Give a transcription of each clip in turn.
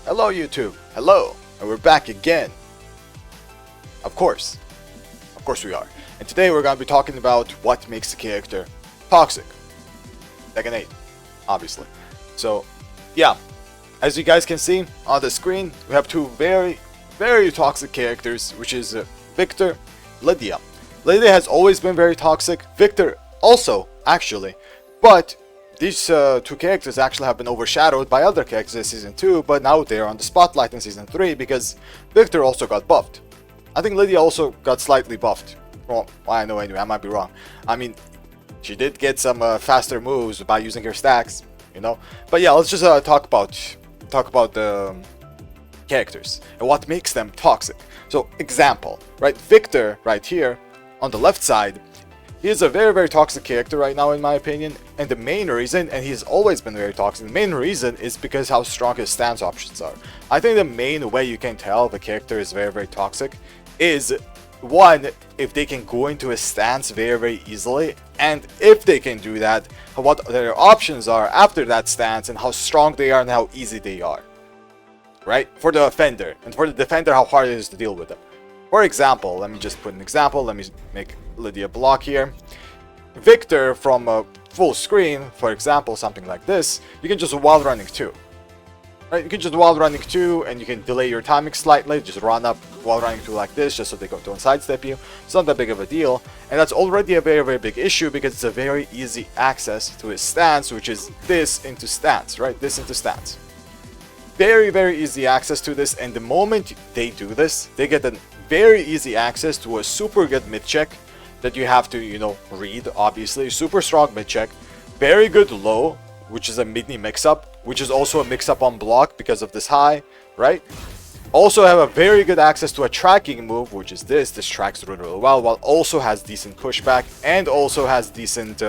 Hello YouTube, hello, and we're back again. Of course we are. And today we're going to be talking about what makes a character toxic. Tekken 8, obviously. So, yeah, as you guys can see on the screen, we have two very toxic characters, which is Victor, Lidia. Lidia has always been very toxic, Victor also, actually, but these two characters actually have been overshadowed by other characters in Season 2, but now they're on the spotlight in Season 3 because Victor also got buffed. I think Lidia also got slightly buffed. Well, I know anyway, I might be wrong. I mean, she did get some faster moves by using her stacks, you know. But yeah, let's just talk about the characters and what makes them toxic. So, example, right? Victor, right here, on the left side, he is a very toxic character right now in my opinion, and the main reason, and he's always been very toxic, the main reason is because how strong his stance options are. I think the main way you can tell if a character is very toxic is, one, if they can go into a stance very easily, and if they can do that, what their options are after that stance and how strong they are and how easy they are. Right? For the offender, and for the defender how hard it is to deal with them. For example, let me just put an example, let me make Lidia block here. Victor from a full screen, for example, something like this, you can just wall running 2. Right? You can just wall running 2 and you can delay your timing slightly, just run up wall running 2 like this, just so they don't sidestep you. It's not that big of a deal, and that's already a very big issue because it's a very easy access to his stance, which is this into stance, right? This into stance. Very easy access to this, and the moment they do this, they get a very easy access to a super good mid check that you have to, you know, read, obviously. Super strong mid check, very good low, which is a mini mix up, which is also a mix up on block because of this high, right? Also have a very good access to a tracking move, which is this tracks really well, while also has decent pushback and also has decent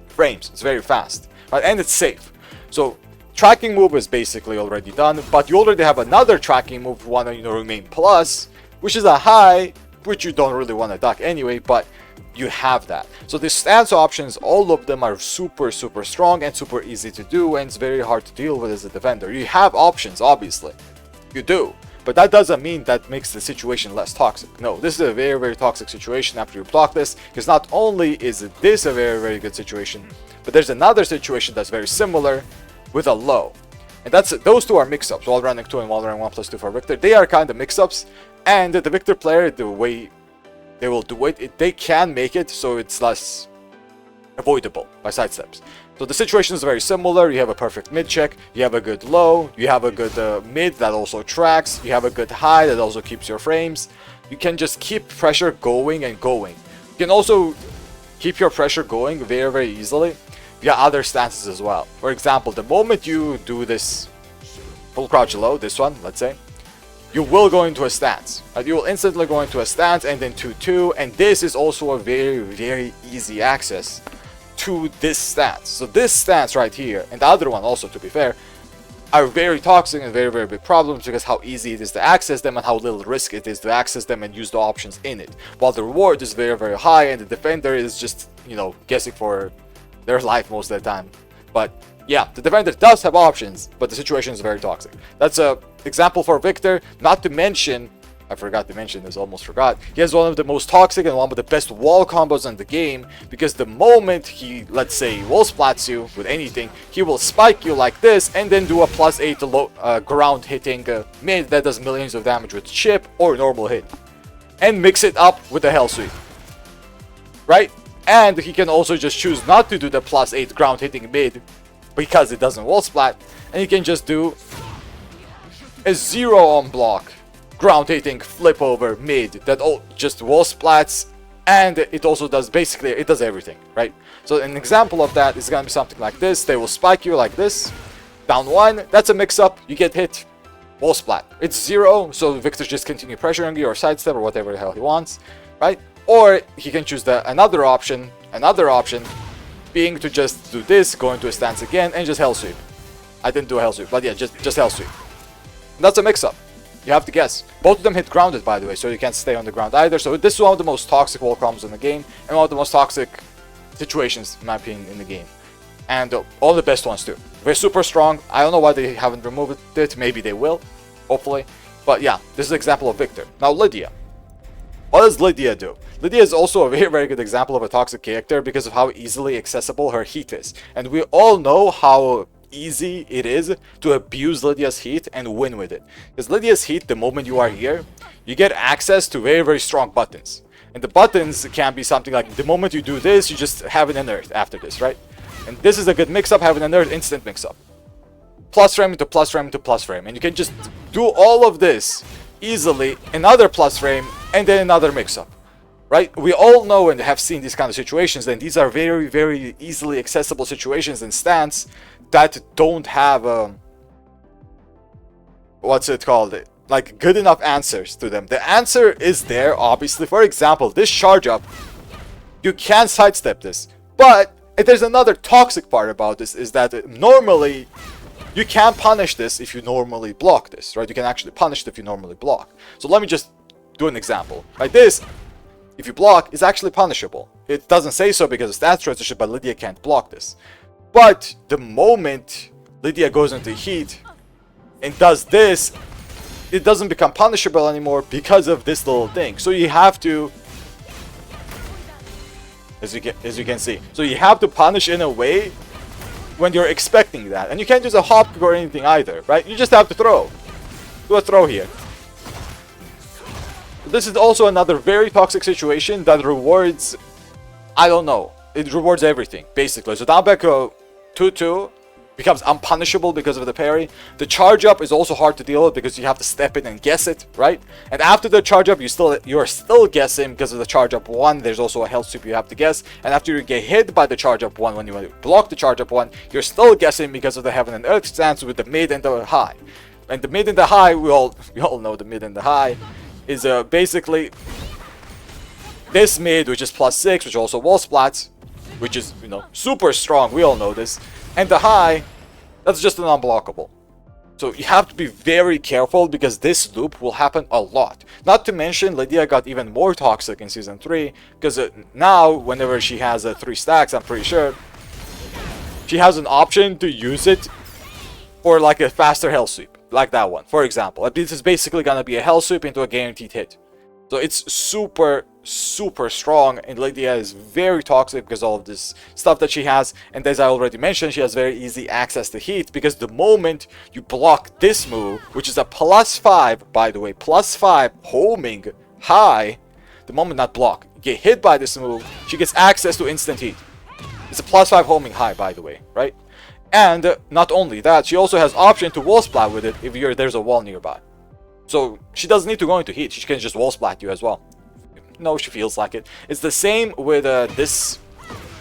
frames. It's very fast, right? And it's safe. So tracking move is basically already done, but you already have another tracking move if you want to, you know, remain plus, which is a high, which you don't really want to duck anyway, but you have that. So the stance options, all of them are super strong and super easy to do, and it's very hard to deal with as a defender. You have options, obviously. You do. But that doesn't mean that makes the situation less toxic. No, this is a very toxic situation after you block this, because not only is this a very good situation, but there's another situation that's very similar with a low. And that's those two are mix-ups, wall running 2 and wall running 1+2 for Victor. They are kind of mix-ups, and the Victor player, the way they will do it, they can make it so it's less avoidable by sidesteps. So the situation is very similar. You have a perfect mid check, you have a good low, you have a good mid that also tracks, you have a good high that also keeps your frames. You can just keep pressure going and going. You can also keep your pressure going very easily via other stances as well. For example, the moment you do this full crouch low, this one, let's say, you will go into a stance. Right? You will instantly go into a stance and then 2-2, and this is also a very easy access to this stance. So this stance right here, and the other one also, to be fair, are very toxic and very big problems because how easy it is to access them and how little risk it is to access them and use the options in it. While the reward is very high and the defender is just, you know, guessing for their life most of the time. But yeah, the defender does have options, but the situation is very toxic. That's a example for Victor. Not to mention, I forgot to mention this, almost forgot, he has one of the most toxic and one of the best wall combos in the game, because the moment he, let's say, wall splats you with anything, he will spike you like this and then do a +8 low, ground hitting mid that does millions of damage with chip or normal hit, and mix it up with the hell sweep, right? And he can also just choose not to do the +8 ground hitting mid because it doesn't wall splat, and you can just do a 0 on block ground hitting flip over mid that all just wall splats, and it also does, basically it does everything, right? So an example of that is gonna be something like this. They will spike you like this, down 1, that's a mix up, you get hit, wall splat, it's 0, so Victor just continue pressuring you or sidestep or whatever the hell he wants, right? Or he can choose the another option being to just do this, go into a stance again, and just hell sweep. I didn't do a hell sweep, but yeah, just hell sweep. That's a mix-up. You have to guess. Both of them hit grounded, by the way, so you can't stay on the ground either. So this is one of the most toxic wall combos in the game, and one of the most toxic situations, in my opinion, in the game. and all the best ones too. They're super strong. I don't know why they haven't removed it. Maybe they will, hopefully. But yeah, this is an example of Victor. Now Lidia. What does Lidia do? Lidia is also a very good example of a toxic character because of how easily accessible her heat is. And we all know how easy it is to abuse Lidia's heat and win with it. Because Lidia's heat, the moment you are here, you get access to very strong buttons. And the buttons can be something like, the moment you do this, you just have an unearth after this, right? And this is a good mix-up, have an unearth, instant mix-up. Plus frame into plus frame into plus frame. And you can just do all of this easily, another plus frame, and then another mix-up. Right? We all know and have seen these kind of situations, and these are very easily accessible situations and stands that don't have what's it called? Like good enough answers to them. The answer is there, obviously. For example, this charge up, you can sidestep this, but there's another toxic part about this, is that normally you can punish this if you normally block this, right? You can actually punish it if you normally block. So let me just do an example. Like this, if you block, is actually punishable. It doesn't say so because of stats transition, but Lidia can't block this. But the moment Lidia goes into heat and does this, it doesn't become punishable anymore because of this little thing. So you have to, as you can see, so you have to punish in a way when you're expecting that. And you can't use a hop kick or anything either, right? You just have to throw. Do a throw here. This is also another very toxic situation that rewards, I don't know, it rewards everything, basically. So down back 2-2 becomes unpunishable because of the parry. The charge up is also hard to deal with because you have to step in and guess it, right? And after the charge up, you're still guessing because of the charge up 1. There's also a health sweep you have to guess. And after you get hit by the charge up 1, when you block the charge up 1, you're still guessing because of the heaven and earth stance with the mid and the high. And the mid and the high, we all know the mid and the high is basically this mid, which is +6, which also wall splats, which is, you know, super strong. We all know this. And the high, that's just an unblockable. So you have to be very careful because this loop will happen a lot. Not to mention, Lidia got even more toxic in Season 3 because now, whenever she has 3 stacks, I'm pretty sure, she has an option to use it for like a faster hell sweep. Like that one, for example. This is basically gonna be a hell sweep into a guaranteed hit. So it's super strong, and Lidia is very toxic because of all of this stuff that she has. And as I already mentioned, she has very easy access to heat because the moment you block this move, which is a +5, by the way, +5 homing high, the moment not block, get hit by this move, she gets access to instant heat. It's a +5 homing high, by the way, right? And not only that, she also has option to wall splat with it if there's a wall nearby. So she doesn't need to go into heat, she can just wall splat you as well. No, she feels like it. It's the same with this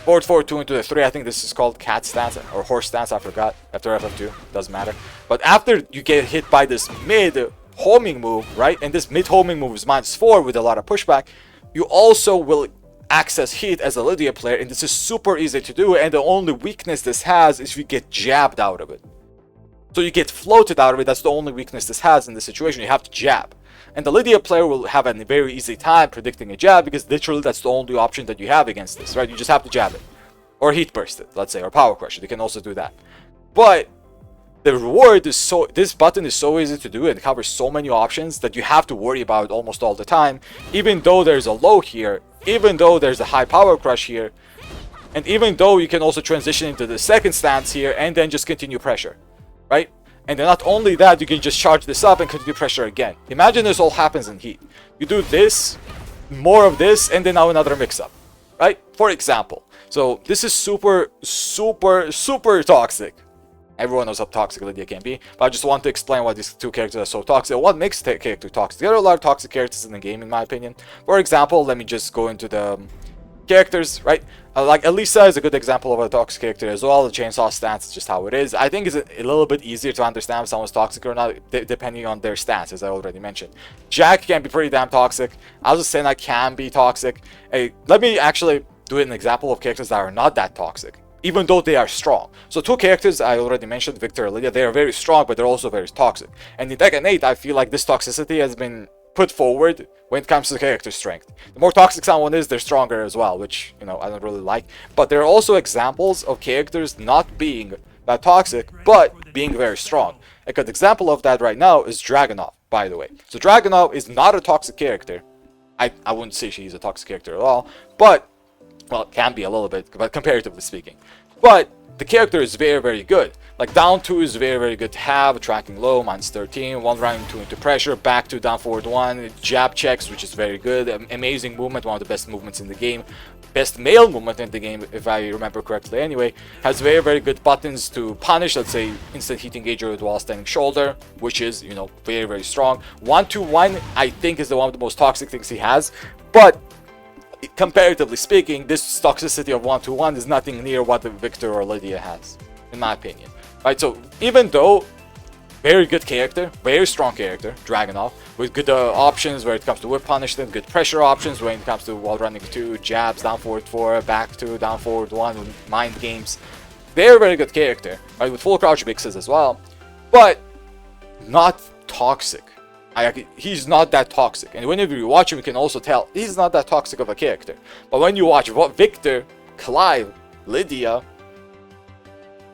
forward 4-2 into the 3. I think this is called cat stance or horse stance, I forgot. After FF2, doesn't matter. But after you get hit by this mid homing move, right? And this mid homing move is -4 with a lot of pushback. You also will access heat as a Lidia player, and this is super easy to do, and the only weakness this has is if you get jabbed out of it. So you get floated out of it. That's the only weakness this has in this situation. You have to jab, and the Lidia player will have a very easy time predicting a jab because literally that's the only option that you have against this, right? You just have to jab it or heat burst it, let's say, or power crush it. You can also do that, but the reward is this button is so easy to do and covers so many options that you have to worry about it almost all the time, even though there's a low here, even though there's a high power crush here, and even though you can also transition into the second stance here and then just continue pressure, right? And then not only that, you can just charge this up and continue pressure again. Imagine this all happens in heat. You do this, more of this, and then now another mix-up, right? For example. So this is super toxic. Everyone knows how toxic Lidia can be, but I just want to explain why these two characters are so toxic. What makes the character toxic? There are a lot of toxic characters in the game, in my opinion. For example, let me just go into the characters, right? Like Elisa is a good example of a toxic character as well. The chainsaw stance is just how it is. I think it's a little bit easier to understand if someone's toxic or not, depending on their stance, as I already mentioned. Jack can be pretty damn toxic. Azucena can be toxic. Hey, let me actually do an example of characters that are not that toxic, even though they are strong. So two characters I already mentioned, Victor and Lidia, they are very strong, but they're also very toxic. And in Tekken 8, I feel like this toxicity has been put forward when it comes to character strength. The more toxic someone is, they're stronger as well, which, you know, I don't really like. But there are also examples of characters not being that toxic, but being very strong. A good example of that right now is Dragunov, by the way. So Dragunov is not a toxic character. I wouldn't say she's a toxic character at all, but, well, it can be a little bit, but comparatively speaking. But the character is very, very good. Like, down 2 is very, very good to have, tracking low, -13, 1 round 2 into pressure, back 2, down forward 1, jab checks, which is very good, amazing movement, one of the best movements in the game, best male movement in the game, if I remember correctly anyway, has very, very good buttons to punish, let's say, instant heat engager with wall standing shoulder, which is, you know, very, very strong. 1-2-1, I think, is one of the most toxic things he has, but comparatively speaking, this toxicity of 1-2-1 is nothing near what the Victor or Lidia has, in my opinion. Right, so even though very good character, very strong character, Dragunov, with good options where it comes to whip punishment, good pressure options when it comes to wall running 2, jabs, down forward 4, back 2, down forward 1, mind games. Very, very good character, right, with full crouch mixes as well, but not toxic. He's not that toxic, and whenever you watch him, you can also tell he's not that toxic of a character. But when you watch Victor, Clive, Lidia,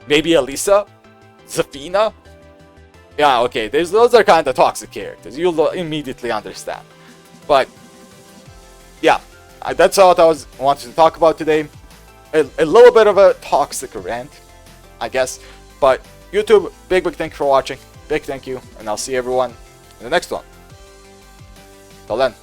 maybe Elisa, Zafina, yeah, okay, those are kind of toxic characters. You'll immediately understand. But yeah, that's all I wanted to talk about today. A little bit of a toxic rant, I guess. But YouTube, big thank you for watching. Big thank you, and I'll see everyone in the next one. Till then.